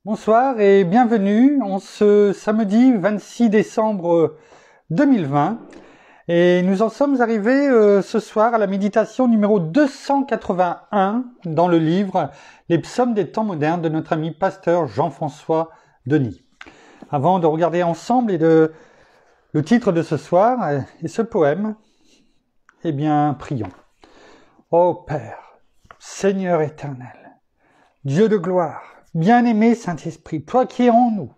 Bonsoir et bienvenue en ce samedi 26 décembre 2020 et nous en sommes arrivés ce soir à la méditation numéro 281 dans le livre Les psaumes des temps modernes de notre ami pasteur Jean-François Denis. Avant de regarder ensemble le titre de ce soir et ce poème, eh bien prions. Ô Père, Seigneur éternel, Dieu de gloire, bien-aimé Saint-Esprit, toi qui es en nous,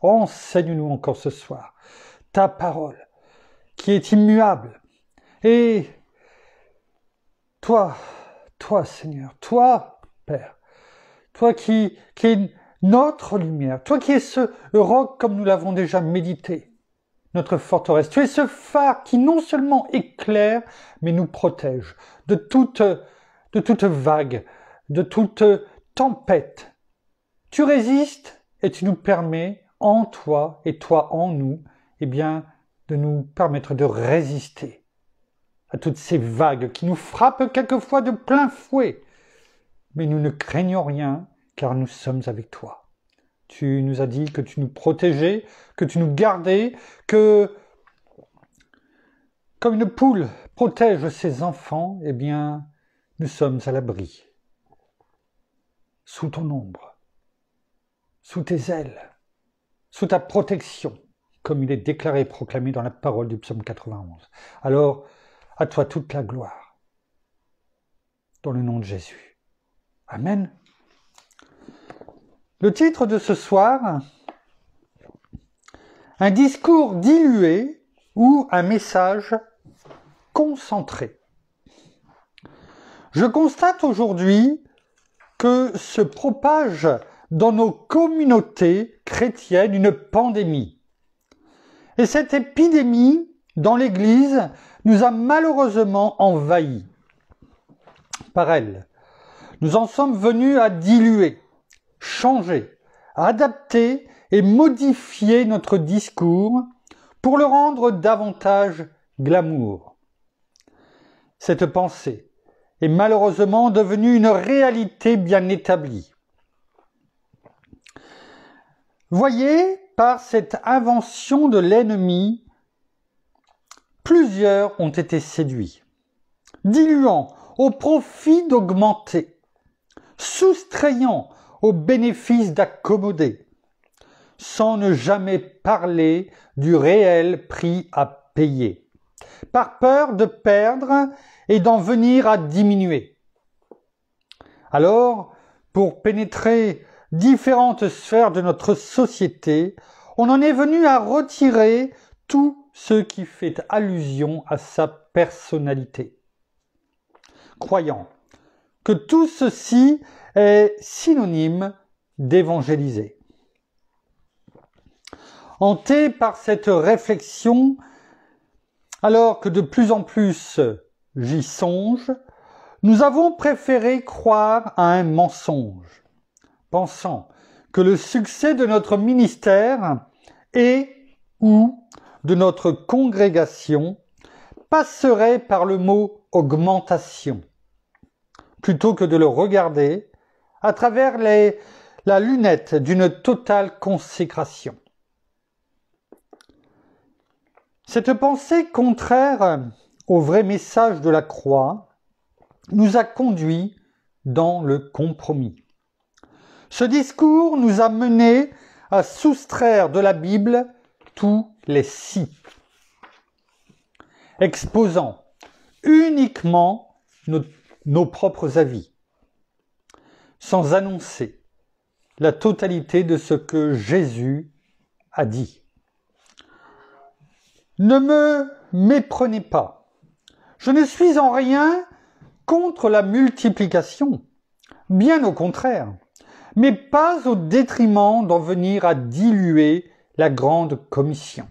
enseigne-nous encore ce soir ta parole qui est immuable. Et toi Seigneur, toi Père, toi qui es notre lumière, toi qui es ce roc comme nous l'avons déjà médité, notre forteresse, tu es ce phare qui non seulement éclaire, mais nous protège de toute vague, de toute tempête. Tu résistes et tu nous permets, en toi et toi en nous, eh bien, de nous permettre de résister à toutes ces vagues qui nous frappent quelquefois de plein fouet. Mais nous ne craignons rien, car nous sommes avec toi. Tu nous as dit que tu nous protégeais, que tu nous gardais, que, comme une poule protège ses enfants, eh bien, nous sommes à l'abri, sous ton ombre, sous tes ailes, sous ta protection, comme il est déclaré et proclamé dans la parole du psaume 91. Alors, à toi toute la gloire, dans le nom de Jésus. Amen. Le titre de ce soir, un discours dilué ou un message concentré. Je constate aujourd'hui que se propage dans nos communautés chrétiennes une pandémie. Et cette épidémie, dans l'Église, nous a malheureusement envahis. Par elle, nous en sommes venus à diluer, changer, adapter et modifier notre discours pour le rendre davantage glamour. Cette pensée est malheureusement devenue une réalité bien établie. Voyez, par cette invention de l'ennemi, plusieurs ont été séduits, diluant au profit d'augmenter, soustrayant au bénéfice d'accommoder, sans ne jamais parler du réel prix à payer, par peur de perdre et d'en venir à diminuer. Alors, pour pénétrer différentes sphères de notre société, on en est venu à retirer tout ce qui fait allusion à sa personnalité, croyant que tout ceci est synonyme d'évangéliser. Hanté par cette réflexion, alors que de plus en plus j'y songe, nous avons préféré croire à un mensonge, pensant que le succès de notre ministère et ou de notre congrégation passerait par le mot augmentation, plutôt que de le regarder à travers la lunette d'une totale consécration. Cette pensée contraire au vrai message de la croix nous a conduits dans le compromis. Ce discours nous a menés à soustraire de la Bible tous les si, exposant uniquement nos propres avis, sans annoncer la totalité de ce que Jésus a dit. Ne me méprenez pas, je ne suis en rien contre la multiplication, bien au contraire, mais pas au détriment d'en venir à diluer la grande commission,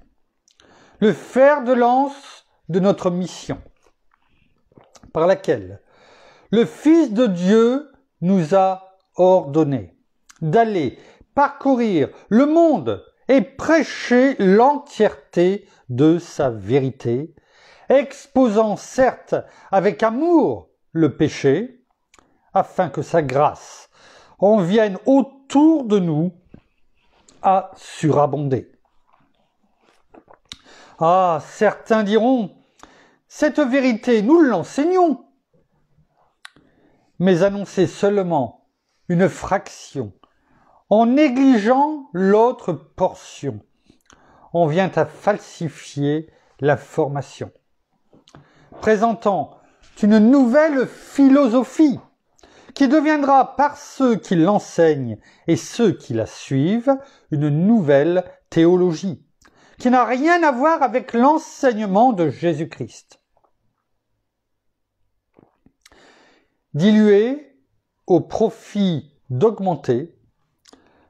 le fer de lance de notre mission, par laquelle le Fils de Dieu nous a ordonné d'aller parcourir le monde et prêcher l'entièreté de sa vérité, exposant certes avec amour le péché, afin que sa grâce, en vienne autour de nous à surabonder. Ah, certains diront, cette vérité, nous l'enseignons, mais annoncer seulement une fraction, en négligeant l'autre portion, on vient à falsifier la formation, présentant une nouvelle philosophie qui deviendra par ceux qui l'enseignent et ceux qui la suivent une nouvelle théologie, qui n'a rien à voir avec l'enseignement de Jésus-Christ. Diluer au profit d'augmenter,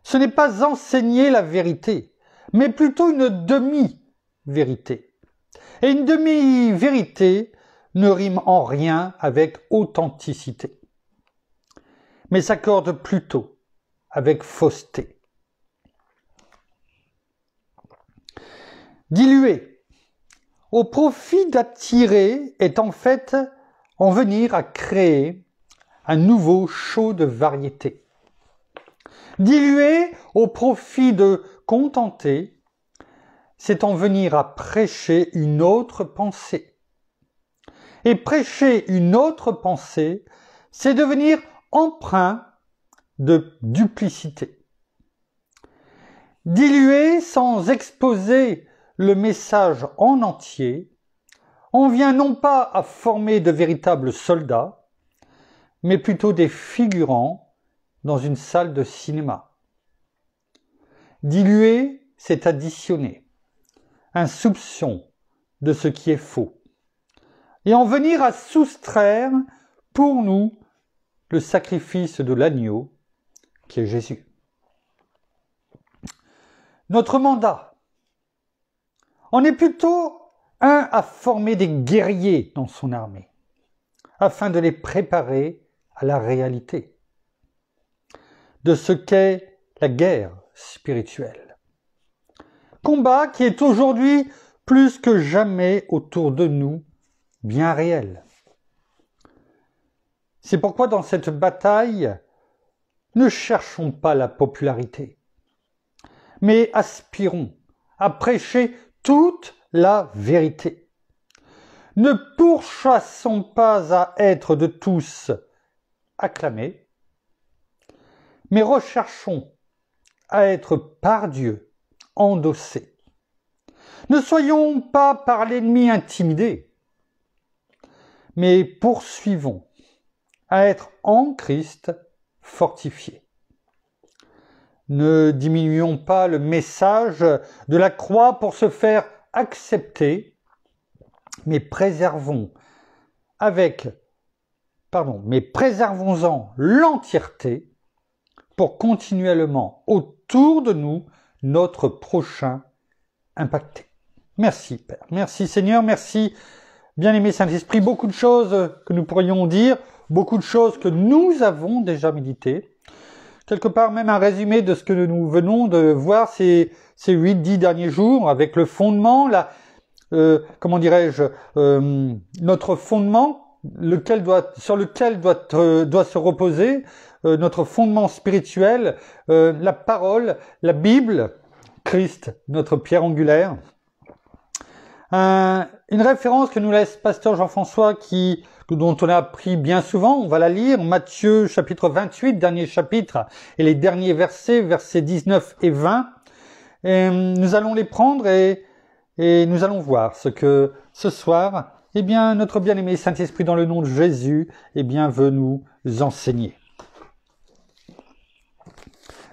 ce n'est pas enseigner la vérité, mais plutôt une demi-vérité. Et une demi-vérité ne rime en rien avec authenticité, mais s'accorde plutôt avec fausseté. Diluer au profit d'attirer est en fait en venir à créer un nouveau show de variété. Diluer au profit de contenter, c'est en venir à prêcher une autre pensée. Et prêcher une autre pensée, c'est devenir empreint de duplicité. Diluer sans exposer le message en entier, on vient non pas à former de véritables soldats, mais plutôt des figurants dans une salle de cinéma. Diluer, c'est additionner un soupçon de ce qui est faux, et en venir à soustraire pour nous le sacrifice de l'agneau qui est Jésus. Notre mandat en est plutôt un à former des guerriers dans son armée, afin de les préparer à la réalité de ce qu'est la guerre spirituelle. Combat qui est aujourd'hui plus que jamais autour de nous bien réel. C'est pourquoi dans cette bataille, ne cherchons pas la popularité, mais aspirons à prêcher toute la vérité. Ne pourchassons pas à être de tous acclamés, mais recherchons à être par Dieu endossés. Ne soyons pas par l'ennemi intimidés, mais poursuivons à être en Christ fortifiés. Ne diminuons pas le message de la croix pour se faire accepter, mais préservons-en l'entièreté pour continuellement autour de nous notre prochain impacté. Merci Père, merci Seigneur, merci bien-aimé Saint-Esprit, beaucoup de choses que nous pourrions dire, beaucoup de choses que nous avons déjà méditées, quelque part même un résumé de ce que nous venons de voir ces 8-10 derniers jours, avec le fondement, notre fondement, sur lequel doit se reposer notre fondement spirituel, la parole, la Bible, Christ, notre pierre angulaire. Une référence que nous laisse Pasteur Jean-François dont on a appris bien souvent, on va la lire, Matthieu chapitre 28, dernier chapitre, et les derniers versets 19 et 20. Et nous allons les prendre et nous allons voir ce que ce soir, notre bien-aimé Saint-Esprit dans le nom de Jésus, veut nous enseigner.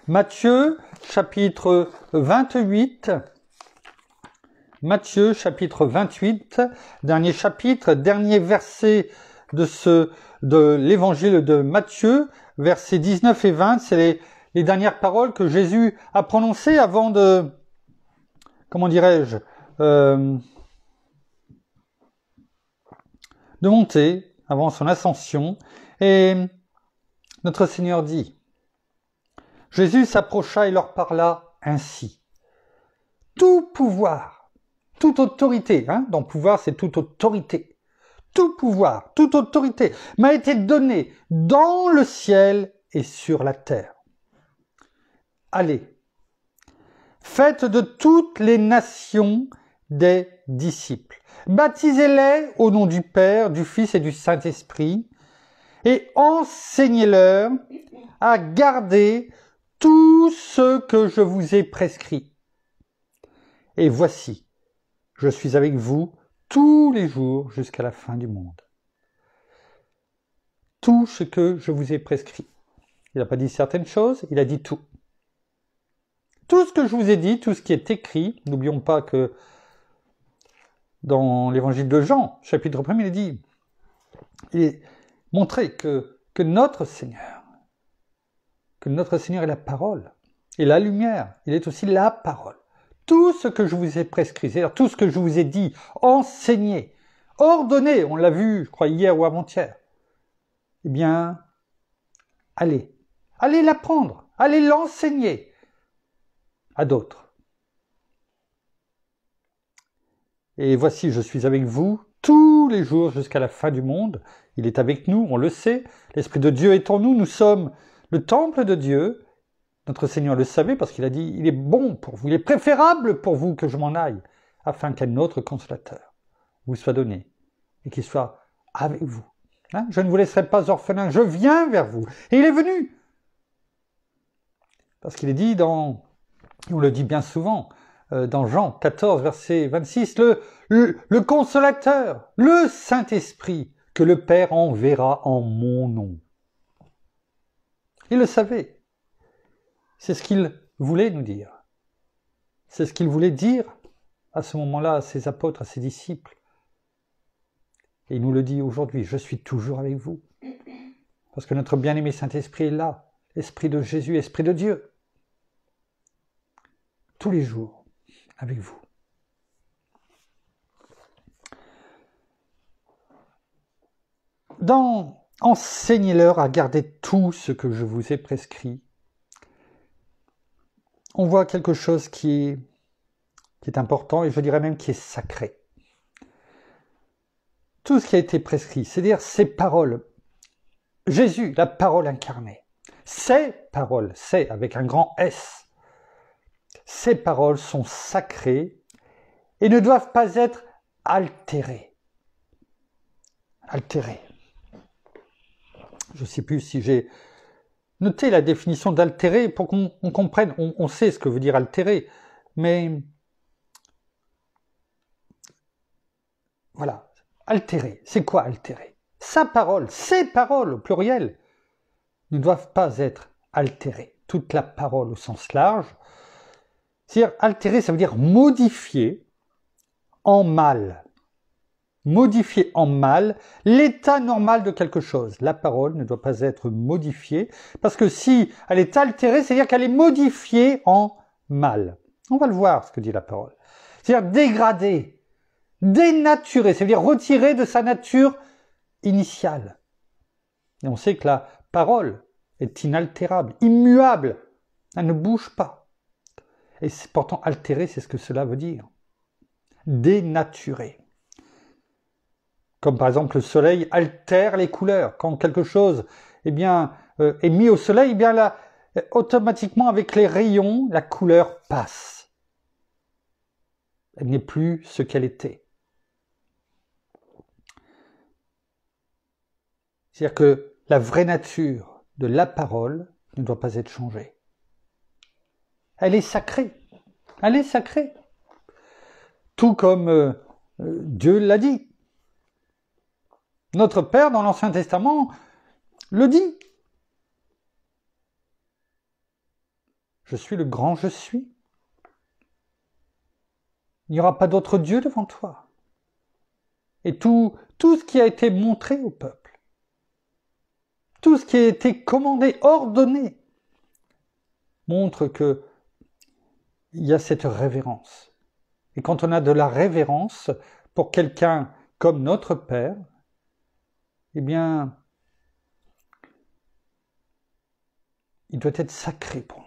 Matthieu chapitre 28, dernier chapitre, dernier verset de l'évangile de Matthieu, versets 19 et 20, c'est les dernières paroles que Jésus a prononcées avant de, de monter, avant son ascension. Et notre Seigneur dit, Jésus s'approcha et leur parla ainsi. Tout pouvoir, toute autorité, dans pouvoir c'est toute autorité, tout pouvoir, toute autorité m'a été donné dans le ciel et sur la terre. Allez, faites de toutes les nations des disciples. Baptisez-les au nom du Père, du Fils et du Saint-Esprit, et enseignez-leur à garder tout ce que je vous ai prescrit. Et voici, je suis avec vous tous les jours jusqu'à la fin du monde. Tout ce que je vous ai prescrit. Il n'a pas dit certaines choses, il a dit tout. Tout ce que je vous ai dit, tout ce qui est écrit, n'oublions pas que dans l'évangile de Jean, chapitre 1, il est dit, il est montré que notre Seigneur est la parole, et la lumière, il est aussi la parole. Tout ce que je vous ai prescrit, c'est-à-dire tout ce que je vous ai dit, enseigné, ordonné, on l'a vu, je crois, hier ou avant-hier, eh bien, allez l'apprendre, allez l'enseigner à d'autres. Et voici, je suis avec vous tous les jours jusqu'à la fin du monde. Il est avec nous, on le sait. L'Esprit de Dieu est en nous, nous sommes le temple de Dieu. Notre Seigneur le savait parce qu'il a dit, il est bon pour vous, il est préférable pour vous que je m'en aille, afin qu'un autre consolateur vous soit donné et qu'il soit avec vous. Hein? Je ne vous laisserai pas orphelin, je viens vers vous. Et il est venu. Parce qu'il est dit on le dit bien souvent, dans Jean 14, verset 26, le consolateur, le Saint-Esprit, que le Père enverra en mon nom. Il le savait. C'est ce qu'il voulait nous dire. C'est ce qu'il voulait dire à ce moment-là à ses apôtres, à ses disciples. Et il nous le dit aujourd'hui, je suis toujours avec vous. Parce que notre bien-aimé Saint-Esprit est là, Esprit de Jésus, Esprit de Dieu. Tous les jours, avec vous. Enseignez-leur à garder tout ce que je vous ai prescrit. On voit quelque chose qui est important et je dirais même qui est sacré. Tout ce qui a été prescrit, c'est-à-dire ces paroles. Jésus, la parole incarnée. Ces paroles, c'est avec un grand S. Ces paroles sont sacrées et ne doivent pas être altérées. Altérées. Je ne sais plus si j'ai noté la définition d'altérer pour qu'on comprenne. On sait ce que veut dire altérer, mais voilà. Altérer, c'est quoi altérer? Sa parole, ses paroles au pluriel, ne doivent pas être altérées. Toute la parole au sens large. C'est-à-dire altérer, ça veut dire modifier en mal. Modifier en mal l'état normal de quelque chose. La parole ne doit pas être modifiée, parce que si elle est altérée, c'est-à-dire qu'elle est modifiée en mal. On va le voir, ce que dit la parole. C'est-à-dire dégradée, dénaturée, c'est-à-dire retirée de sa nature initiale. Et on sait que la parole est inaltérable, immuable, elle ne bouge pas. Et c'est pourtant altérée, c'est ce que cela veut dire. Dénaturée. Comme par exemple le soleil altère les couleurs. Quand quelque chose est mis au soleil, eh bien là, automatiquement avec les rayons, la couleur passe. Elle n'est plus ce qu'elle était. C'est-à-dire que la vraie nature de la parole ne doit pas être changée. Elle est sacrée. Elle est sacrée. Tout comme Dieu l'a dit. Notre Père, dans l'Ancien Testament, le dit. Je suis le grand je suis. Il n'y aura pas d'autre Dieu devant toi. Et tout ce qui a été montré au peuple, tout ce qui a été commandé, ordonné, montre que il y a cette révérence. Et quand on a de la révérence pour quelqu'un comme notre Père, eh bien, il doit être sacré pour nous.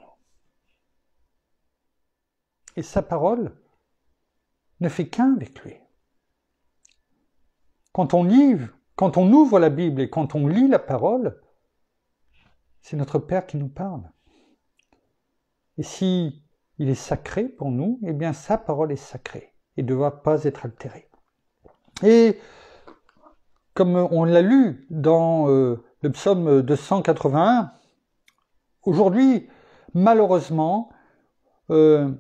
Et sa parole ne fait qu'un avec lui. Quand on ouvre la Bible et quand on lit la parole, c'est notre Père qui nous parle. Et si il est sacré pour nous, eh bien sa parole est sacrée et ne doit pas être altérée. Et comme on l'a lu dans le psaume 281, aujourd'hui, malheureusement, le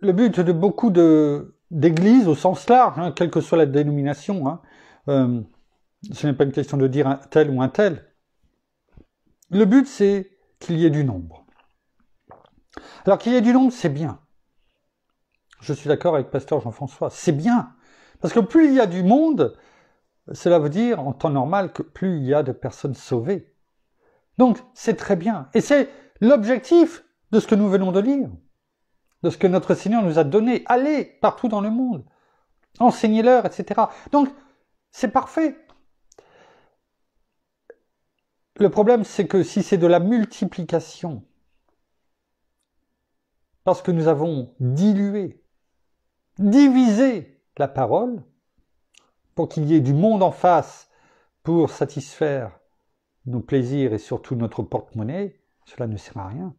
but de beaucoup d'églises, au sens large, hein, quelle que soit la dénomination, hein, ce n'est pas une question de dire un tel ou un tel. Le but, c'est qu'il y ait du nombre. Alors qu'il y ait du nombre, c'est bien. Je suis d'accord avec Pasteur Jean-François, c'est bien. Parce que plus il y a du monde, cela veut dire, en temps normal, que plus il y a de personnes sauvées. Donc, c'est très bien. Et c'est l'objectif de ce que nous venons de lire, de ce que notre Seigneur nous a donné. Allez partout dans le monde, enseignez-leur, etc. Donc, c'est parfait. Le problème, c'est que si c'est de la multiplication, parce que nous avons dilué, divisé la parole, pour qu'il y ait du monde en face pour satisfaire nos plaisirs et surtout notre porte-monnaie, cela ne sert à rien.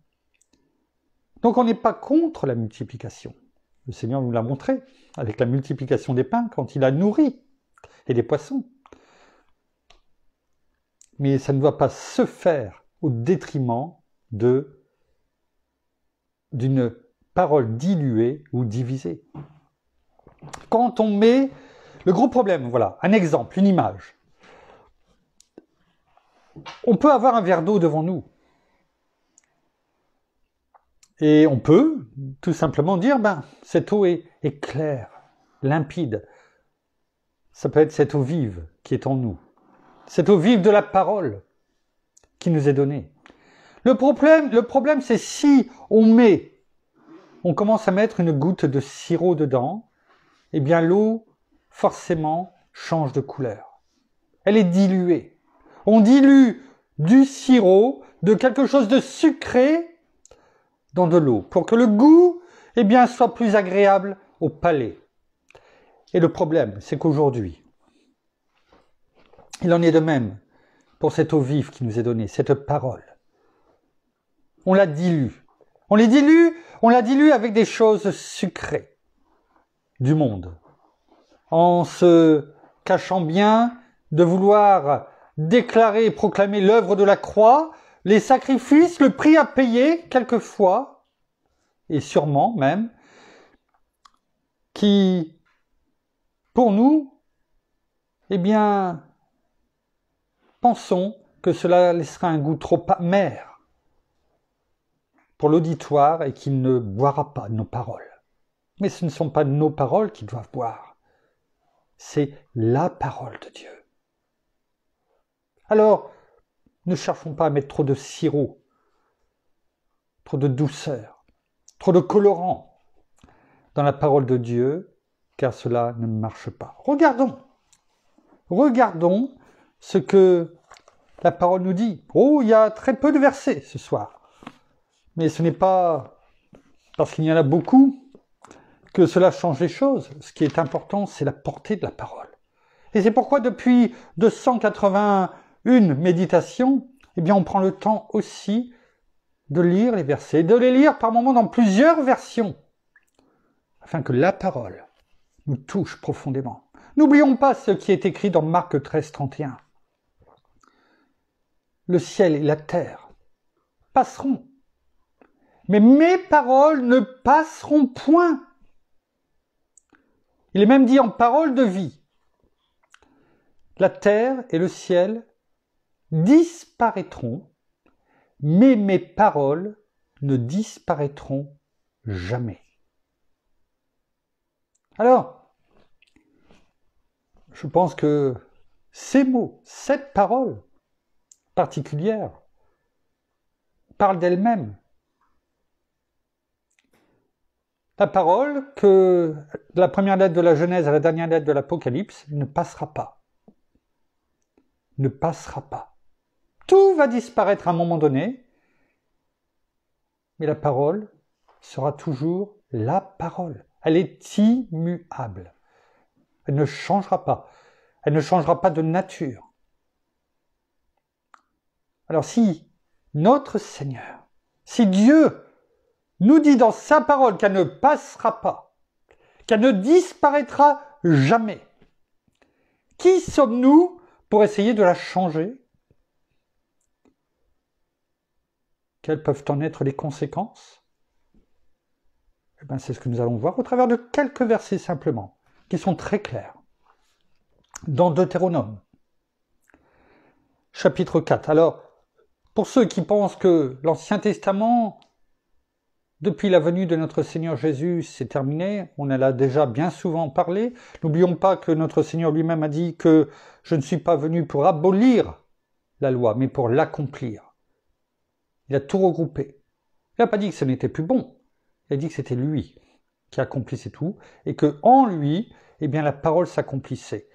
Donc on n'est pas contre la multiplication. Le Seigneur nous l'a montré avec la multiplication des pains quand il a nourri et des poissons. Mais ça ne doit pas se faire au détriment d'une parole diluée ou divisée. Quand on met le gros problème, voilà, un exemple, une image. On peut avoir un verre d'eau devant nous. Et on peut tout simplement dire, cette eau est claire, limpide. Ça peut être cette eau vive qui est en nous. Cette eau vive de la parole qui nous est donnée. Le problème, c'est si on commence à mettre une goutte de sirop dedans, eh bien l'eau, forcément, change de couleur. Elle est diluée. On dilue du sirop, de quelque chose de sucré, dans de l'eau, pour que le goût, eh bien, soit plus agréable au palais. Et le problème, c'est qu'aujourd'hui, il en est de même pour cette eau vive qui nous est donnée, cette parole. On la dilue. On la dilue avec des choses sucrées du monde, en se cachant bien de vouloir déclarer et proclamer l'œuvre de la croix, les sacrifices, le prix à payer, quelquefois, et sûrement même, qui, pour nous, eh bien, pensons que cela laissera un goût trop amer pour l'auditoire et qu'il ne boira pas nos paroles. Mais ce ne sont pas nos paroles qu'ils doivent boire, c'est la parole de Dieu. Alors, ne cherchons pas à mettre trop de sirop, trop de douceur, trop de colorant dans la parole de Dieu, car cela ne marche pas. Regardons ce que la parole nous dit. Oh, il y a très peu de versets ce soir. Mais ce n'est pas parce qu'il y en a beaucoup que cela change les choses. Ce qui est important, c'est la portée de la parole. Et c'est pourquoi depuis 281 méditations, eh bien, on prend le temps aussi de lire les versets, de les lire par moments dans plusieurs versions, afin que la parole nous touche profondément. N'oublions pas ce qui est écrit dans Marc 13, 31. Le ciel et la terre passeront, mais mes paroles ne passeront point. Il est même dit en parole de vie. La terre et le ciel disparaîtront, mais mes paroles ne disparaîtront jamais. Alors, je pense que ces mots, cette parole particulière, parle d'elle-même. La parole que de la première lettre de la Genèse à la dernière lettre de l'Apocalypse ne passera pas. Ne passera pas. Tout va disparaître à un moment donné, mais la parole sera toujours la parole. Elle est immuable. Elle ne changera pas. Elle ne changera pas de nature. Alors si notre Seigneur, si Dieu nous dit dans sa parole qu'elle ne passera pas, qu'elle ne disparaîtra jamais, qui sommes-nous pour essayer de la changer? Quelles peuvent en être les conséquences? Eh bien, c'est ce que nous allons voir au travers de quelques versets simplement, qui sont très clairs. Dans Deutéronome, chapitre 4. Alors, pour ceux qui pensent que l'Ancien Testament, depuis la venue de notre Seigneur Jésus, c'est terminé, on en a déjà bien souvent parlé. N'oublions pas que notre Seigneur lui-même a dit que je ne suis pas venu pour abolir la loi, mais pour l'accomplir. Il a tout regroupé. Il n'a pas dit que ce n'était plus bon. Il a dit que c'était lui qui accomplissait tout et que en lui, eh bien, la parole s'accomplissait.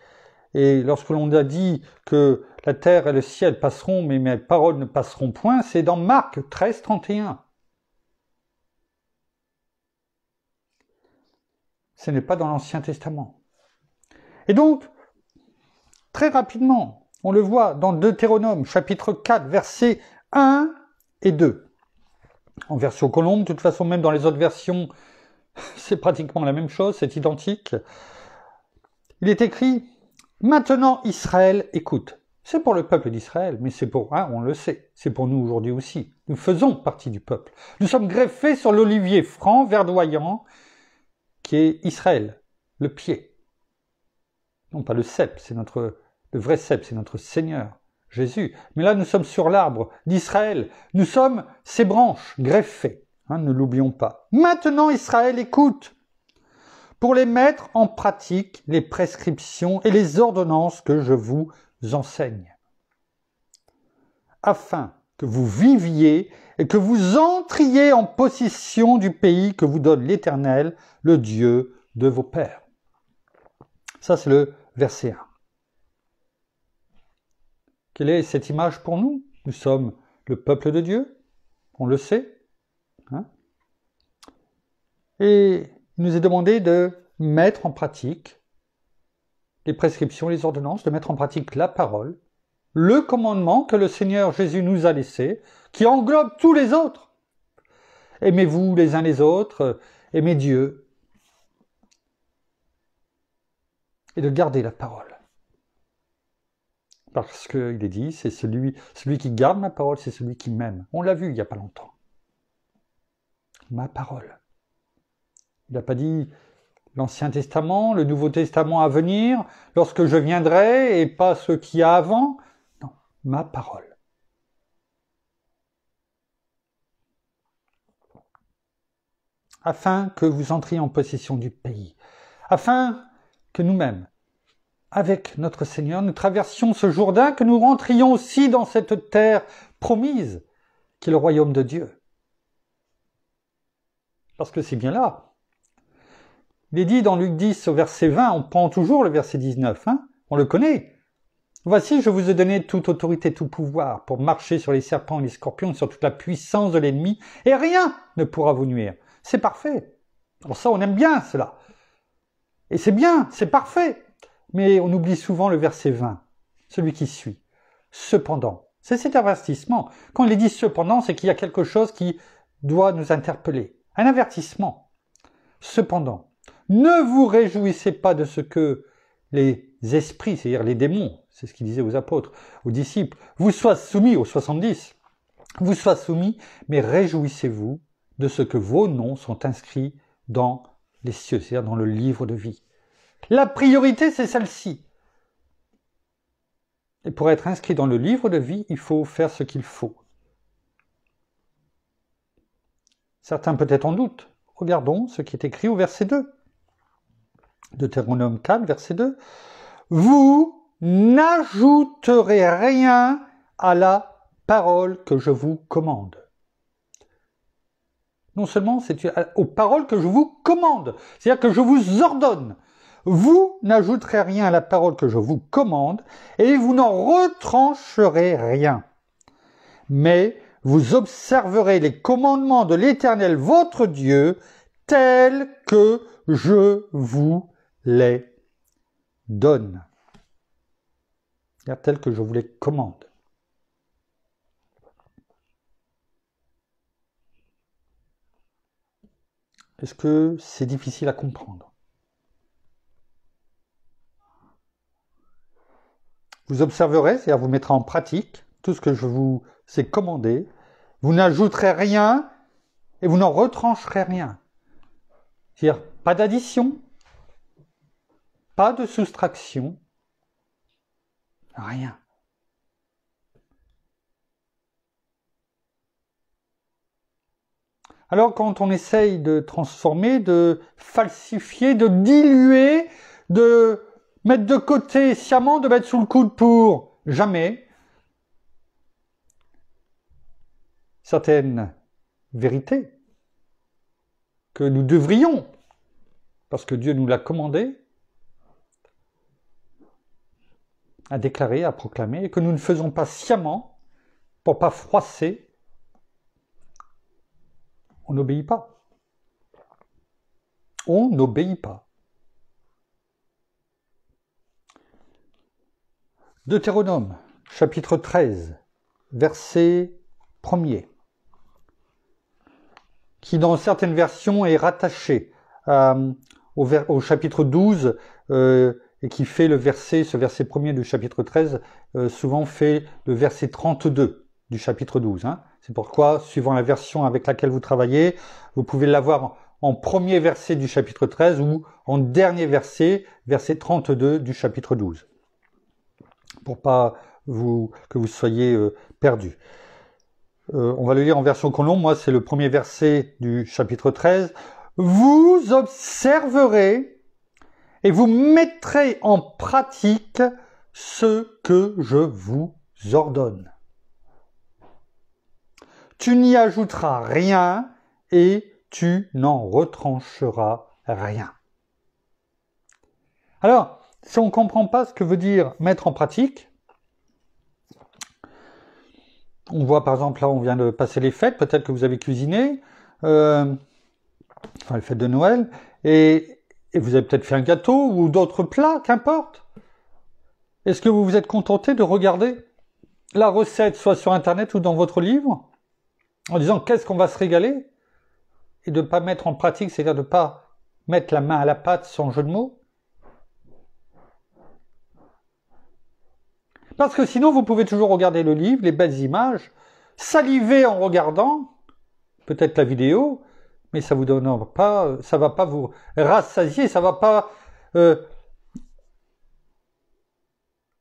Et lorsque l'on a dit que la terre et le ciel passeront, mais mes paroles ne passeront point, c'est dans Marc 13, 31. Ce n'est pas dans l'Ancien Testament. Et donc, très rapidement, on le voit dans Deutéronome, chapitre 4, versets 1 et 2. En version colombe, de toute façon, même dans les autres versions, c'est pratiquement la même chose, c'est identique. Il est écrit « Maintenant Israël, écoute ». C'est pour le peuple d'Israël, mais c'est pour, on le sait, c'est pour nous aujourd'hui aussi. Nous faisons partie du peuple. Nous sommes greffés sur l'olivier franc, verdoyant, qui est Israël, le pied. Non pas le cep, c'est le vrai cep, c'est notre Seigneur, Jésus. Mais là, nous sommes sur l'arbre d'Israël. Nous sommes ses branches greffées. Ne l'oublions pas. Maintenant, Israël, écoute, pour les mettre en pratique les prescriptions et les ordonnances que je vous enseigne, afin que vous viviez et que vous entriez en possession du pays que vous donne l'Éternel, le Dieu de vos pères. Ça, c'est le verset 1. Quelle est cette image pour nous? Nous sommes le peuple de Dieu, on le sait. Et il nous est demandé de mettre en pratique les prescriptions, les ordonnances, de mettre en pratique la parole, le commandement que le Seigneur Jésus nous a laissé, qui englobe tous les autres. Aimez-vous les uns les autres, aimez Dieu. Et de garder la parole. Parce qu'il est dit, c'est celui qui garde ma parole, c'est celui qui m'aime. On l'a vu il n'y a pas longtemps. Ma parole. Il n'a pas dit l'Ancien Testament, le Nouveau Testament à venir, lorsque je viendrai, et pas ce qu'il y a avant. Non, ma parole. Afin que vous entriez en possession du pays. Afin que nous-mêmes, avec notre Seigneur, nous traversions ce Jourdain, que nous rentrions aussi dans cette terre promise, qui est le royaume de Dieu. Parce que c'est bien là. Il est dit dans Luc 10 au verset 20, on prend toujours le verset 19, on le connaît. Voici, je vous ai donné toute autorité, tout pouvoir pour marcher sur les serpents et les scorpions, sur toute la puissance de l'ennemi, et rien ne pourra vous nuire. C'est parfait. Alors ça, on aime bien cela. Et c'est bien, c'est parfait. Mais on oublie souvent le verset 20, celui qui suit. Cependant, c'est cet avertissement. Quand il est dit cependant, c'est qu'il y a quelque chose qui doit nous interpeller. Un avertissement. Cependant, ne vous réjouissez pas de ce que les esprits, c'est-à-dire les démons, c'est ce qu'il disait aux apôtres, aux disciples, vous soient soumis, aux 70, vous soient soumis, mais réjouissez-vous de ce que vos noms sont inscrits dans les cieux, c'est-à-dire dans le livre de vie. La priorité, c'est celle-ci. Et pour être inscrit dans le livre de vie, il faut faire ce qu'il faut. Certains peut-être en doutent. Regardons ce qui est écrit au verset 2. Deutéronome 4, verset 2. Vous n'ajouterez rien à la parole que je vous commande. Non seulement c'est aux paroles que je vous commande, c'est-à-dire que je vous ordonne. Vous n'ajouterez rien à la parole que je vous commande, et vous n'en retrancherez rien. Mais vous observerez les commandements de l'Éternel votre Dieu, tels que je vous les donne. C'est-à-dire tels que je vous les commande. Est-ce que c'est difficile à comprendre? Vous observerez, c'est-à-dire vous mettrez en pratique tout ce que je vous ai commandé. Vous n'ajouterez rien et vous n'en retrancherez rien. C'est-à-dire pas d'addition, pas de soustraction, rien. Alors quand on essaye de transformer, de falsifier, de diluer, de mettre de côté sciemment, de mettre sous le coude pour jamais certaines vérités que nous devrions, parce que Dieu nous l'a commandé, à déclarer, à proclamer, et que nous ne faisons pas sciemment pour pas froisser, on n'obéit pas. On n'obéit pas. Deutéronome, chapitre 13, verset 1er, qui dans certaines versions est rattaché au chapitre 12, et qui fait ce verset 1er du chapitre 13, souvent fait le verset 32 du chapitre 12. C'est pourquoi, suivant la version avec laquelle vous travaillez, vous pouvez l'avoir en premier verset du chapitre 13 ou en dernier verset, verset 32 du chapitre 12. Pour pas que vous soyez perdus. On va le lire en version colombe. Moi, c'est le premier verset du chapitre 13. Vous observerez et vous mettrez en pratique ce que je vous ordonne. Tu n'y ajouteras rien et tu n'en retrancheras rien. Alors, si on ne comprend pas ce que veut dire mettre en pratique, on voit par exemple là, on vient de passer les fêtes, peut-être que vous avez cuisiné, les fêtes de Noël, et vous avez peut-être fait un gâteau ou d'autres plats, qu'importe. Est-ce que vous vous êtes contenté de regarder la recette, soit sur Internet ou dans votre livre, en disant qu'est-ce qu'on va se régaler, et de ne pas mettre en pratique, c'est-à-dire de ne pas mettre la main à la pâte sans jeu de mots? Parce que sinon, vous pouvez toujours regarder le livre, les belles images, saliver en regardant, peut-être la vidéo, mais ça vous donne pas, ça va pas vous rassasier, ça va pas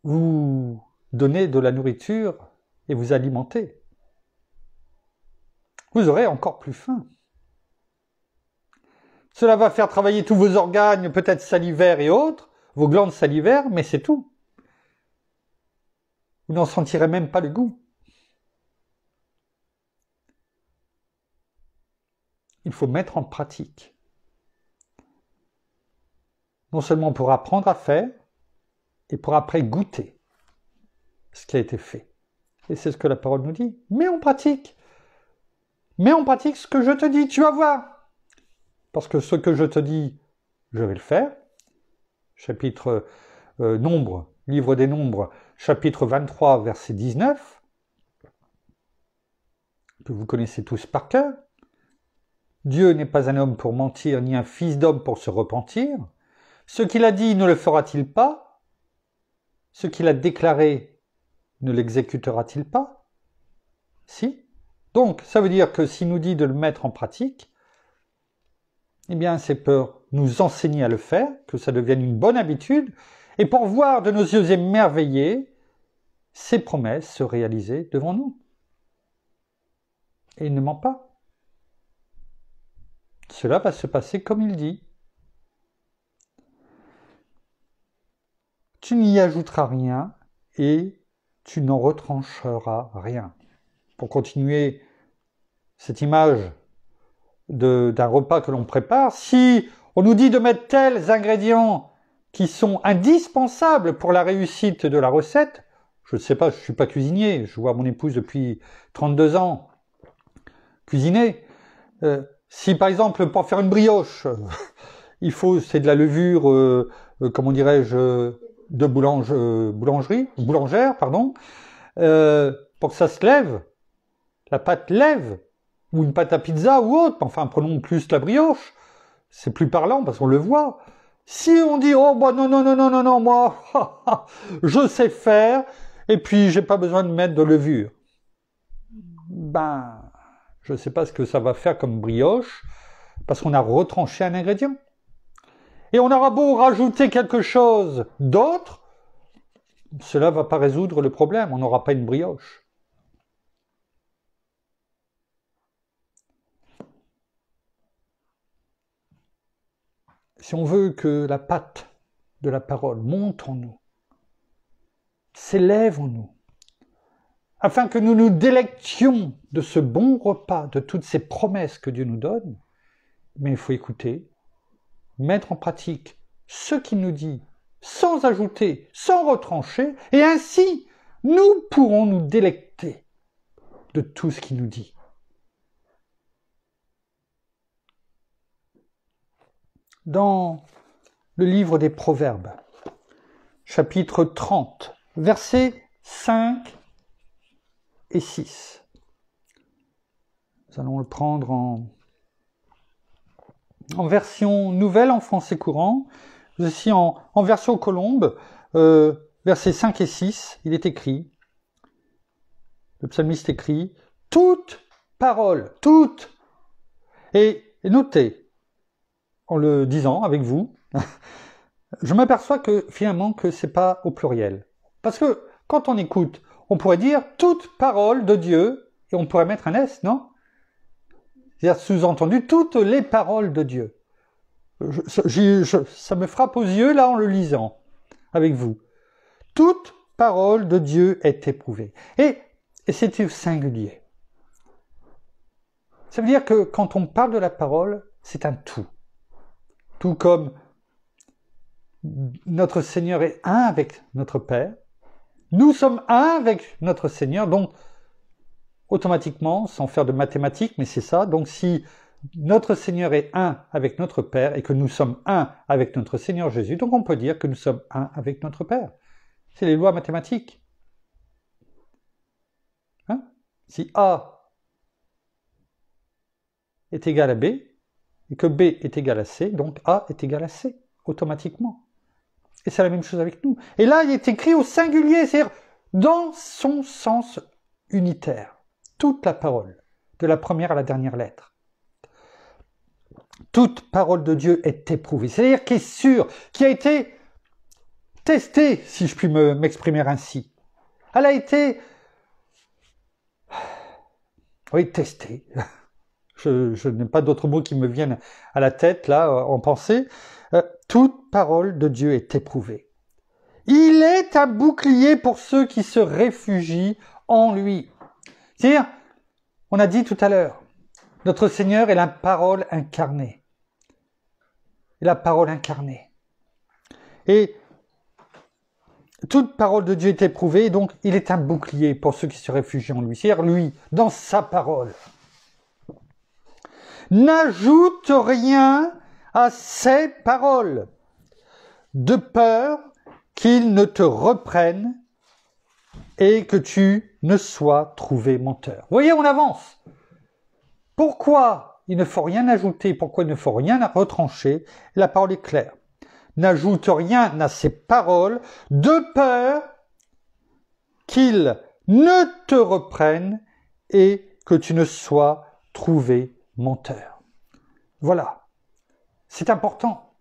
vous donner de la nourriture et vous alimenter. Vous aurez encore plus faim. Cela va faire travailler tous vos organes, peut-être salivaires et autres, vos glandes salivaires, mais c'est tout. Vous n'en sentirez même pas le goût. Il faut mettre en pratique. Non seulement pour apprendre à faire, et pour après goûter ce qui a été fait. Et c'est ce que la parole nous dit. Mets en pratique. Mets en pratique ce que je te dis, tu vas voir. Parce que ce que je te dis, je vais le faire. Chapitre Nombre, livre des Nombres, chapitre 23, verset 19, que vous connaissez tous par cœur. Dieu n'est pas un homme pour mentir, ni un fils d'homme pour se repentir. Ce qu'il a dit, ne le fera-t-il pas? Ce qu'il a déclaré, ne l'exécutera-t-il pas? Si. Donc, ça veut dire que s'il nous dit de le mettre en pratique, eh bien, c'est pour nous enseigner à le faire, que ça devienne une bonne habitude, et pour voir de nos yeux émerveillés ces promesses se réaliser devant nous. Et il ne ment pas. Cela va se passer comme il dit. Tu n'y ajouteras rien et tu n'en retrancheras rien. Pour continuer cette image d'un repas que l'on prépare, si on nous dit de mettre tels ingrédients qui sont indispensables pour la réussite de la recette, je ne sais pas, je ne suis pas cuisinier, je vois mon épouse depuis 32 ans cuisiner. Si par exemple pour faire une brioche, il faut, c'est de la levure, comment dirais-je, de boulangère, pardon, pour que ça se lève, la pâte lève, ou une pâte à pizza ou autre, enfin prenons plus la brioche, c'est plus parlant parce qu'on le voit. Si on dit, oh, bah non, non, non, non, non, non, moi, je sais faire, et puis j'ai pas besoin de mettre de levure. Ben, je ne sais pas ce que ça va faire comme brioche, parce qu'on a retranché un ingrédient. Et on aura beau rajouter quelque chose d'autre, cela ne va pas résoudre le problème, on n'aura pas une brioche. Si on veut que la pâte de la parole monte en nous, s'élève en nous, afin que nous nous délections de ce bon repas, de toutes ces promesses que Dieu nous donne, mais il faut écouter, mettre en pratique ce qu'il nous dit, sans ajouter, sans retrancher, et ainsi, nous pourrons nous délecter de tout ce qu'il nous dit. Dans le livre des Proverbes, chapitre 30, versets 5 et 6. Nous allons le prendre en version nouvelle en français courant, aussi en version colombe, versets 5 et 6, il est écrit, le psalmiste écrit, toute parole, toute, et notez, en le disant avec vous, je m'aperçois que finalement que c'est pas au pluriel. Parce que quand on écoute, on pourrait dire toute parole de Dieu, et on pourrait mettre un S, non? C'est-à-dire sous-entendu toutes les paroles de Dieu. Ça me frappe aux yeux là en le lisant avec vous. Toute parole de Dieu est éprouvée. Et c'est singulier. Ça veut dire que quand on parle de la parole, c'est un tout. Tout comme notre Seigneur est un avec notre Père, nous sommes un avec notre Seigneur, donc automatiquement, sans faire de mathématiques, mais c'est ça, donc si notre Seigneur est un avec notre Père et que nous sommes un avec notre Seigneur Jésus, donc on peut dire que nous sommes un avec notre Père. C'est les lois mathématiques. Hein? Si A est égal à B, et que B est égal à C, donc A est égal à C, automatiquement. Et c'est la même chose avec nous. Et là, il est écrit au singulier, c'est-à-dire dans son sens unitaire. Toute la parole, de la première à la dernière lettre. Toute parole de Dieu est éprouvée, c'est-à-dire qui est sûre, qui a été testée, si je puis m'exprimer ainsi. Elle a été, oui, testée. Je n'ai pas d'autres mots qui me viennent à la tête, là, en pensée. Toute parole de Dieu est éprouvée. Il est un bouclier pour ceux qui se réfugient en lui. C'est-à-dire, on a dit tout à l'heure, notre Seigneur est la parole incarnée. Et la parole incarnée. Et toute parole de Dieu est éprouvée, donc il est un bouclier pour ceux qui se réfugient en lui. C'est-à-dire, lui, dans sa parole. N'ajoute rien à ses paroles, de peur qu'il ne te reprenne et que tu ne sois trouvé menteur. Vous voyez, on avance. Pourquoi il ne faut rien ajouter, pourquoi il ne faut rien retrancher? La parole est claire. N'ajoute rien à ses paroles, de peur qu'il ne te reprenne et que tu ne sois trouvé menteur. Voilà. C'est important.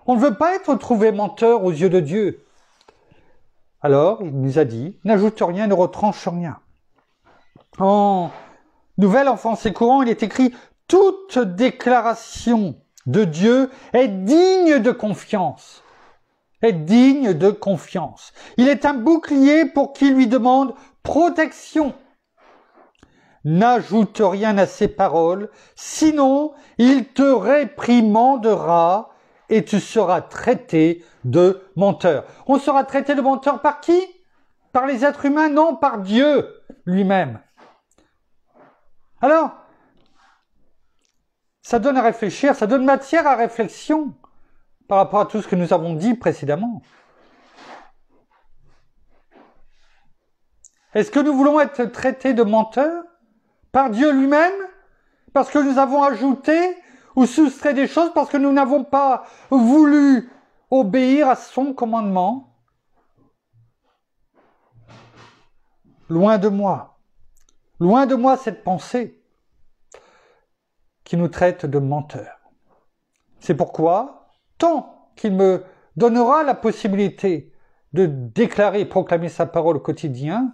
On ne veut pas être trouvé menteur aux yeux de Dieu. Alors, il nous a dit, n'ajoute rien, ne retranche rien. En Nouvelle en français courant, il est écrit, toute déclaration de Dieu est digne de confiance. Est digne de confiance. Il est un bouclier pour qui lui demande protection. N'ajoute rien à ses paroles, sinon il te réprimandera et tu seras traité de menteur. On sera traité de menteur par qui? Par les êtres humains? Non, par Dieu lui-même. Alors, ça donne à réfléchir, ça donne matière à réflexion par rapport à tout ce que nous avons dit précédemment. Est-ce que nous voulons être traités de menteurs par Dieu lui-même, parce que nous avons ajouté ou soustrait des choses parce que nous n'avons pas voulu obéir à son commandement. Loin de moi cette pensée qui nous traite de menteurs. C'est pourquoi, tant qu'il me donnera la possibilité de déclarer et proclamer sa parole au quotidien,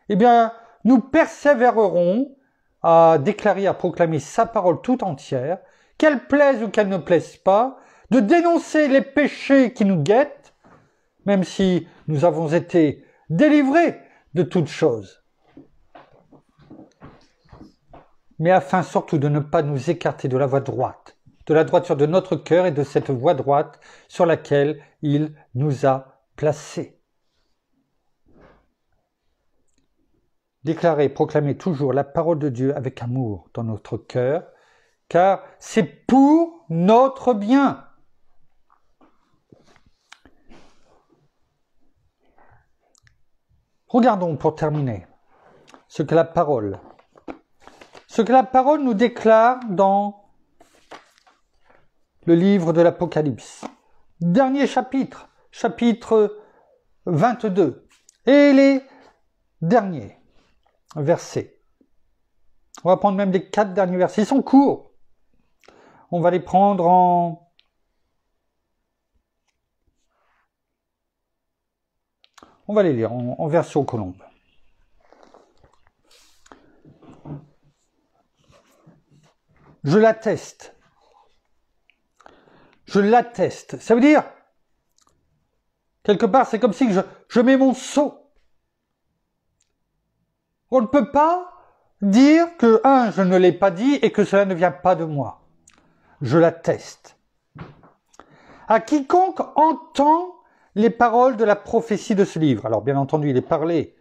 eh bien, nous persévérerons à déclarer, à proclamer sa parole tout entière, qu'elle plaise ou qu'elle ne plaise pas, de dénoncer les péchés qui nous guettent, même si nous avons été délivrés de toutes choses. Mais afin surtout de ne pas nous écarter de la voie droite, de la droiture de notre cœur et de cette voie droite sur laquelle il nous a placés. Déclarer, proclamer toujours la parole de Dieu avec amour dans notre cœur, car c'est pour notre bien. Regardons pour terminer ce que la parole nous déclare dans le livre de l'Apocalypse. Dernier chapitre, chapitre 22. Et les derniers versets. On va prendre même les 4 derniers versets. Ils sont courts. On va les prendre on va les lire en version colombe. Je l'atteste. Je l'atteste. Ça veut dire, quelque part, c'est comme si je mets mon sceau. On ne peut pas dire que, je ne l'ai pas dit et que cela ne vient pas de moi. Je l'atteste. À quiconque entend les paroles de la prophétie de ce livre. Alors, bien entendu, il est parlé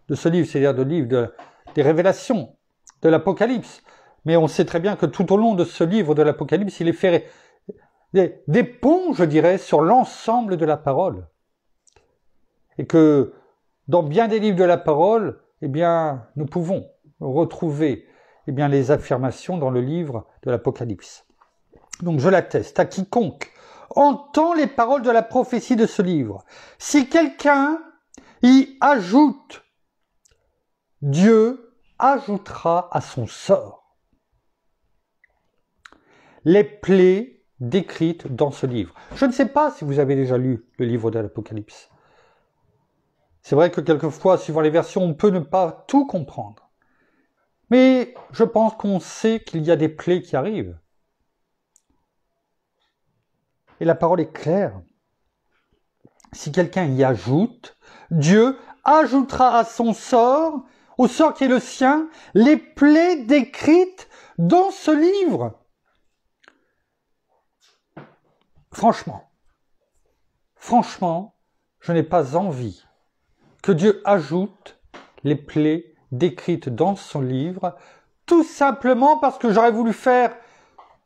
de ce livre, c'est-à-dire de livre des révélations, de l'Apocalypse. Mais on sait très bien que tout au long de ce livre de l'Apocalypse, il est fait des ponts, je dirais, sur l'ensemble de la parole. Et que dans bien des livres de la parole, eh bien, nous pouvons retrouver les affirmations dans le livre de l'Apocalypse. Donc je l'atteste à quiconque entend les paroles de la prophétie de ce livre. Si quelqu'un y ajoute, Dieu ajoutera à son sort les plaies décrites dans ce livre. Je ne sais pas si vous avez déjà lu le livre de l'Apocalypse. C'est vrai que quelquefois, suivant les versions, on peut ne pas tout comprendre. Mais je pense qu'on sait qu'il y a des plaies qui arrivent. Et la parole est claire. Si quelqu'un y ajoute, Dieu ajoutera à son sort, au sort qui est le sien, les plaies décrites dans ce livre. Franchement, je n'ai pas envie que Dieu ajoute les plaies décrites dans son livre, tout simplement parce que j'aurais voulu faire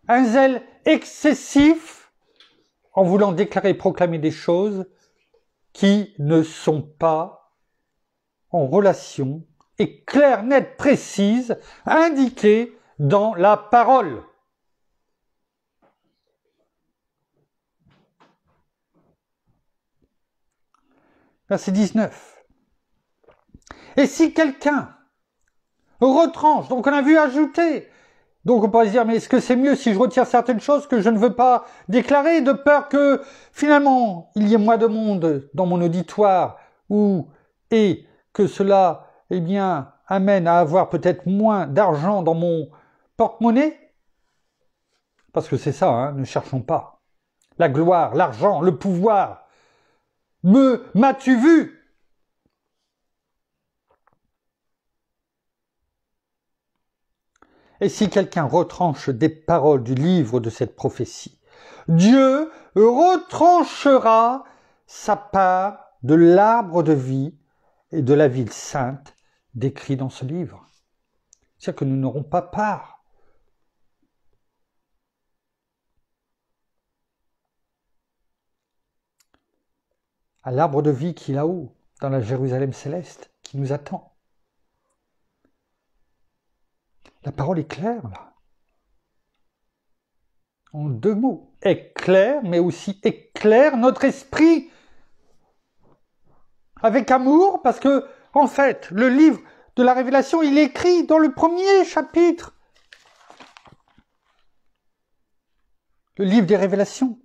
un zèle excessif en voulant déclarer et proclamer des choses qui ne sont pas en relation et claires, nettes, précises, indiquées dans la parole. Verset 19. Et si quelqu'un retranche, donc on a vu ajouter, donc on pourrait se dire, mais est-ce que c'est mieux si je retire certaines choses que je ne veux pas déclarer, de peur que finalement il y ait moins de monde dans mon auditoire, et que cela, amène à avoir peut-être moins d'argent dans mon porte-monnaie? Parce que c'est ça, ne cherchons pas. La gloire, l'argent, le pouvoir. M'as-tu vu? Et si quelqu'un retranche des paroles du livre de cette prophétie, Dieu retranchera sa part de l'arbre de vie et de la ville sainte décrit dans ce livre. C'est-à-dire que nous n'aurons pas part. À l'arbre de vie qui est là-haut, dans la Jérusalem céleste, qui nous attend. La parole est claire, là. en 2 mots. Éclaire, mais aussi éclaire notre esprit avec amour, parce que, en fait, le livre de la Révélation, il est écrit dans le 1er chapitre. Le livre des Révélations.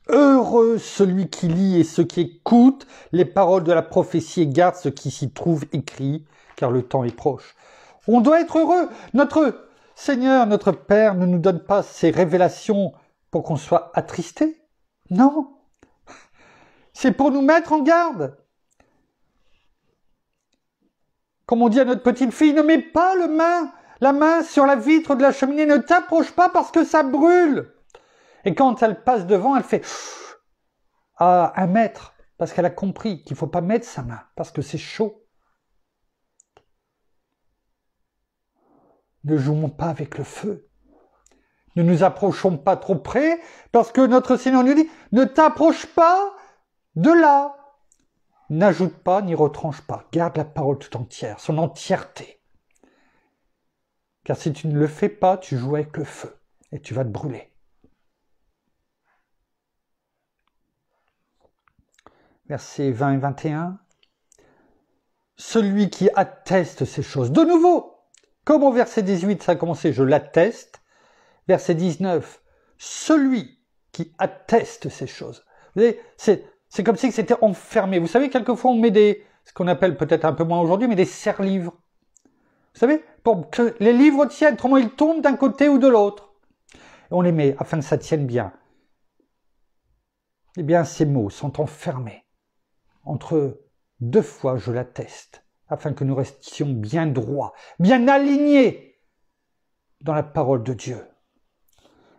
Heureux celui qui lit et ceux qui écoutent les paroles de la prophétie et garde ce qui s'y trouve écrit, car le temps est proche. On doit être heureux. Notre Seigneur, notre Père ne nous donne pas ces révélations pour qu'on soit attristé. Non. C'est pour nous mettre en garde. Comme on dit à notre petite fille, ne mets pas la main sur la vitre de la cheminée, ne t'approche pas parce que ça brûle. Et quand elle passe devant, elle fait à 1 mètre, parce qu'elle a compris qu'il ne faut pas mettre sa main, parce que c'est chaud. Ne jouons pas avec le feu. Ne nous approchons pas trop près, parce que notre Seigneur nous dit, ne t'approche pas de là. N'ajoute pas, ni retranche pas. Garde la parole tout entière, son entièreté. Car si tu ne le fais pas, tu joues avec le feu, et tu vas te brûler. Versets 20 et 21. Celui qui atteste ces choses. De nouveau, comme au verset 18, ça a commencé, je l'atteste. Verset 19, celui qui atteste ces choses. Vous voyez, c'est comme si c'était enfermé. Vous savez, quelquefois, on met ce qu'on appelle peut-être un peu moins aujourd'hui, mais des serre-livres. Vous savez, pour que les livres tiennent, autrement ils tombent d'un côté ou de l'autre. Et on les met afin que ça tienne bien. Eh bien, ces mots sont enfermés entre 2 fois je l'atteste, afin que nous restions bien droits, bien alignés dans la parole de Dieu.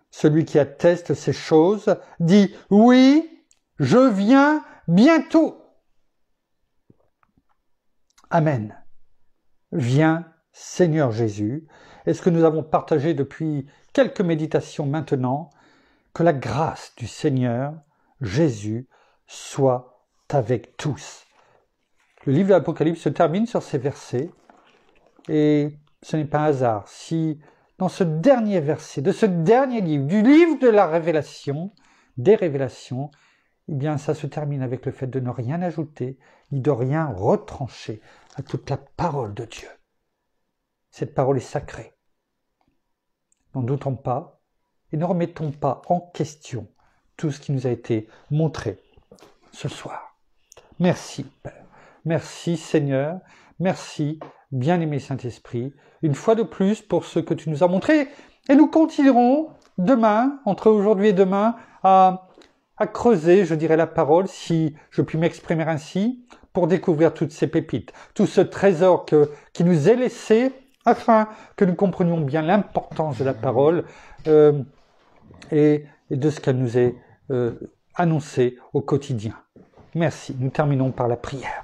Celui qui atteste ces choses dit « Oui, je viens bientôt. » Amen. Viens, Seigneur Jésus. Et ce que nous avons partagé depuis quelques méditations maintenant, que la grâce du Seigneur Jésus soit avec tous. Le livre de l'Apocalypse se termine sur ces versets et ce n'est pas un hasard si dans ce dernier verset, de ce dernier livre, du livre de la Révélation, des Révélations, eh bien ça se termine avec le fait de ne rien ajouter ni de rien retrancher à toute la parole de Dieu. Cette parole est sacrée. N'en doutons pas et ne remettons pas en question tout ce qui nous a été montré ce soir. Merci Père, merci Seigneur, merci bien-aimé Saint-Esprit, une fois de plus pour ce que tu nous as montré. Et nous continuerons demain, entre aujourd'hui et demain, à creuser, je dirais, la parole, si je puis m'exprimer ainsi, pour découvrir toutes ces pépites, tout ce trésor qui nous est laissé, afin que nous comprenions bien l'importance de la parole et de ce qu'elle nous est annoncé au quotidien. Merci. Nous terminons par la prière.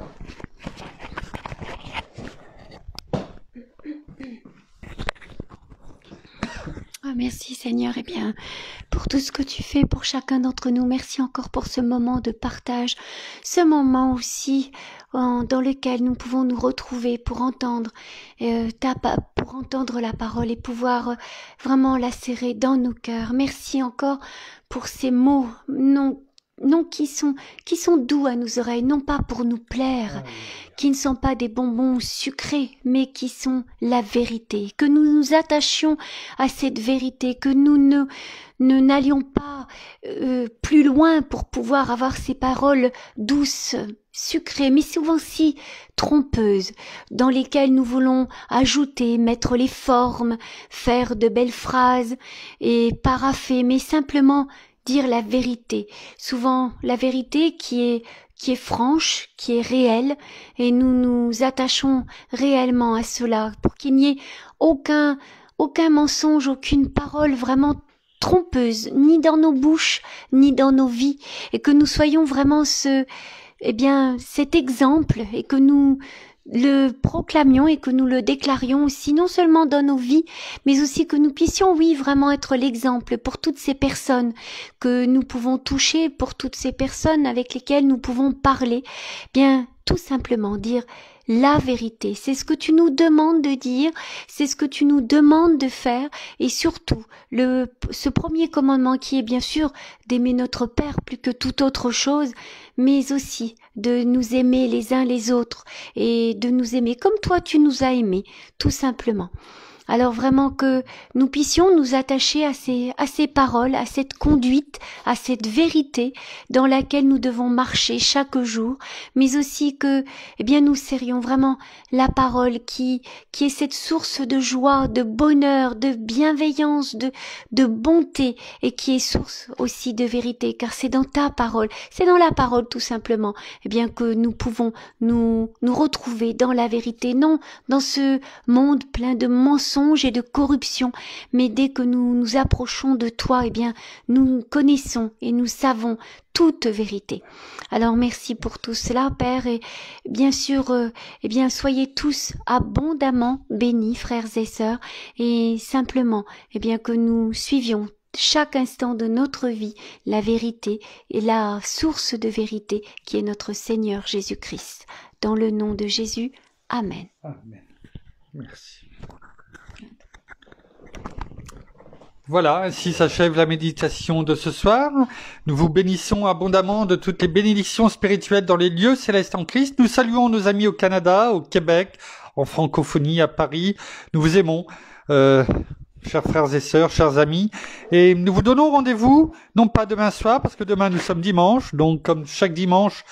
Oh, merci Seigneur, eh bien, pour tout ce que tu fais pour chacun d'entre nous. Merci encore pour ce moment de partage, ce moment aussi dans lequel nous pouvons nous retrouver pour entendre pour entendre la parole et pouvoir vraiment la serrer dans nos cœurs. Merci encore pour ces mots non qui sont doux à nos oreilles, non pas pour nous plaire, qui ne sont pas des bonbons sucrés, mais qui sont la vérité, que nous nous attachions à cette vérité, que nous n'allions pas plus loin pour pouvoir avoir ces paroles douces, sucrées, mais souvent si trompeuses, dans lesquelles nous voulons ajouter, mettre les formes, faire de belles phrases et parapher, mais simplement dire la vérité. Souvent la vérité qui est franche, qui est réelle, et nous nous attachons réellement à cela pour qu'il n'y ait aucun mensonge, aucune parole vraiment trompeuse, ni dans nos bouches, ni dans nos vies, et que nous soyons vraiment cet exemple, et que nous le proclamions et que nous le déclarions aussi, non seulement dans nos vies, mais aussi que nous puissions, oui, vraiment être l'exemple pour toutes ces personnes que nous pouvons toucher, pour toutes ces personnes avec lesquelles nous pouvons parler. Bien, tout simplement dire la vérité. C'est ce que tu nous demandes de dire, c'est ce que tu nous demandes de faire, et surtout, ce premier commandement qui est bien sûr d'aimer notre Père plus que toute autre chose, mais aussi de nous aimer les uns les autres, et de nous aimer comme toi tu nous as aimés, tout simplement. Alors vraiment que nous puissions nous attacher à ces paroles, à cette conduite, à cette vérité dans laquelle nous devons marcher chaque jour, mais aussi que, eh bien, nous serions vraiment la parole qui est cette source de joie, de bonheur, de bienveillance, de bonté, et qui est source aussi de vérité, car c'est dans ta parole, c'est dans la parole tout simplement, eh bien, que nous pouvons nous retrouver dans la vérité, non dans ce monde plein de mensonges et de corruption, mais dès que nous nous approchons de toi, eh bien, nous connaissons et nous savons toute vérité. Alors merci pour tout cela, Père, et bien sûr, eh bien, soyez tous abondamment bénis, frères et sœurs, et simplement, eh bien, que nous suivions chaque instant de notre vie la vérité et la source de vérité qui est notre Seigneur Jésus-Christ. Dans le nom de Jésus, Amen. Amen. Merci. Voilà, ainsi s'achève la méditation de ce soir. Nous vous bénissons abondamment de toutes les bénédictions spirituelles dans les lieux célestes en Christ. Nous saluons nos amis au Canada, au Québec, en francophonie, à Paris. Nous vous aimons, chers frères et sœurs, chers amis. Et nous vous donnons rendez-vous, non pas demain soir, parce que demain nous sommes dimanche, donc comme chaque dimanche,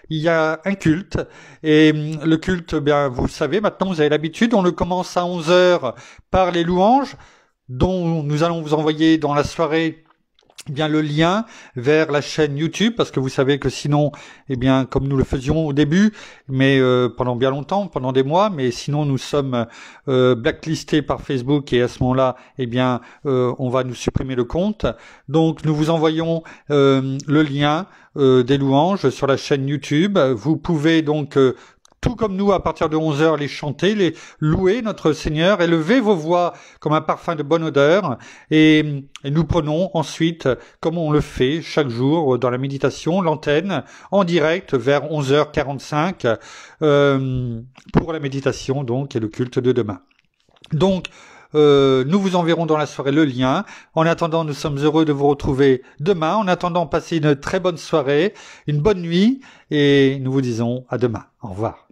il y a un culte, et le culte, bien, vous le savez, maintenant vous avez l'habitude, on le commence à 11h par les louanges, dont nous allons vous envoyer dans la soirée eh bien le lien vers la chaîne YouTube, parce que vous savez que sinon, eh bien, comme nous le faisions au début, mais pendant bien longtemps, pendant des mois, mais sinon nous sommes blacklistés par Facebook, et à ce moment-là, eh bien, on va nous supprimer le compte. Donc nous vous envoyons le lien des louanges sur la chaîne YouTube. Vous pouvez donc tout comme nous, à partir de 11h, les chanter, les louer notre Seigneur, élever vos voix comme un parfum de bonne odeur, et nous prenons ensuite, comme on le fait chaque jour dans la méditation, l'antenne en direct vers 11h45 pour la méditation donc et le culte de demain. Donc, nous vous enverrons dans la soirée le lien. En attendant, nous sommes heureux de vous retrouver demain. En attendant, passez une très bonne soirée, une bonne nuit, et nous vous disons à demain. Au revoir.